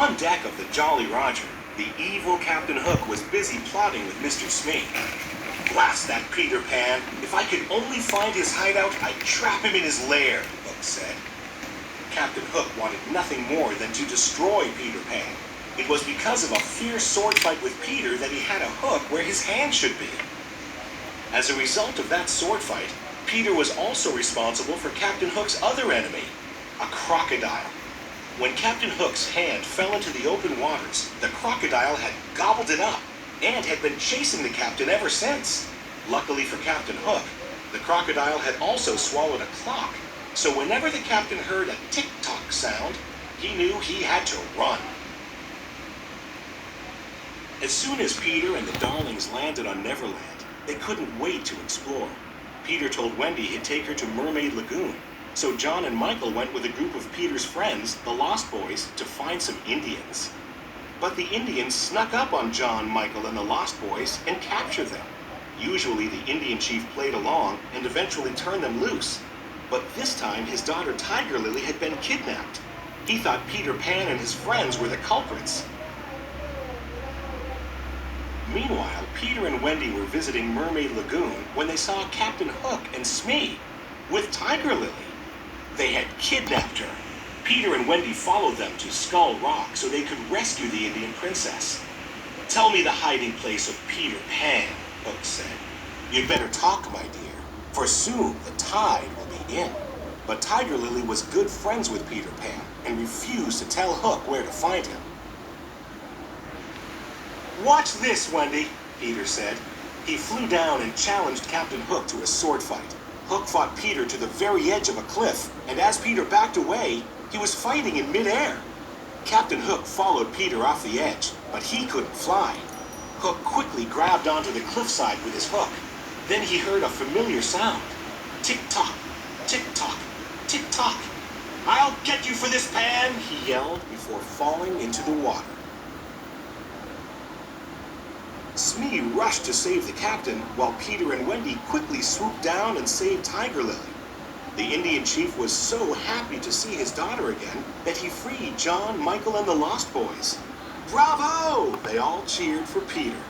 On deck of the Jolly Roger, the evil Captain Hook was busy plotting with Mr. Smee. "Blast that Peter Pan! If I could only find his hideout, I'd trap him in his lair," Hook said. Captain Hook wanted nothing more than to destroy Peter Pan. It was because of a fierce sword fight with Peter that he had a hook where his hand should be. As a result of that sword fight, Peter was also responsible for Captain Hook's other enemy, a crocodile. When Captain Hook's hand fell into the open waters, the crocodile had gobbled it up and had been chasing the captain ever since. Luckily for Captain Hook, the crocodile had also swallowed a clock, so whenever the captain heard a tick-tock sound, he knew he had to run. As soon as Peter and the Darlings landed on Neverland, they couldn't wait to explore. Peter told Wendy he'd take her to Mermaid Lagoon, so John and Michael went with a group of Peter's friends, the Lost Boys, to find some Indians. But the Indians snuck up on John, Michael, and the Lost Boys and captured them. Usually the Indian chief played along and eventually turned them loose. But this time his daughter Tiger Lily had been kidnapped. He thought Peter Pan and his friends were the culprits. Meanwhile, Peter and Wendy were visiting Mermaid Lagoon when they saw Captain Hook and Smee with Tiger Lily. They had kidnapped her. Peter and Wendy followed them to Skull Rock so they could rescue the Indian princess. "Tell me the hiding place of Peter Pan," Hook said. "You'd better talk, my dear, for soon the tide will be in." But Tiger Lily was good friends with Peter Pan and refused to tell Hook where to find him. "Watch this, Wendy," Peter said. He flew down and challenged Captain Hook to a sword fight. Hook fought Peter to the very edge of a cliff, and as Peter backed away, he was fighting in midair. Captain Hook followed Peter off the edge, but he couldn't fly. Hook quickly grabbed onto the cliffside with his hook. Then he heard a familiar sound. Tick-tock, tick-tock, tick-tock. "I'll get you for this, Pan," he yelled before falling into the water. Smee rushed to save the captain, while Peter and Wendy quickly swooped down and saved Tiger Lily. The Indian chief was so happy to see his daughter again that he freed John, Michael, and the Lost Boys. "Bravo!" They all cheered for Peter.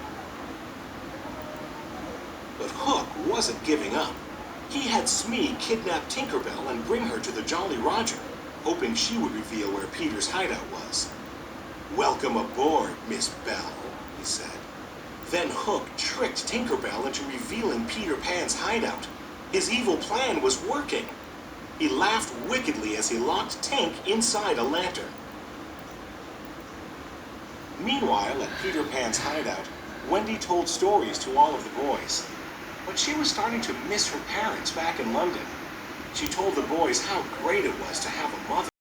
But Hook wasn't giving up. He had Smee kidnap Tinkerbell and bring her to the Jolly Roger, hoping she would reveal where Peter's hideout was. "Welcome aboard, Miss Bell," he said. Then Hook tricked Tinkerbell into revealing Peter Pan's hideout. His evil plan was working. He laughed wickedly as he locked Tink inside a lantern. Meanwhile, at Peter Pan's hideout, Wendy told stories to all of the boys. But she was starting to miss her parents back in London. She told the boys how great it was to have a mother.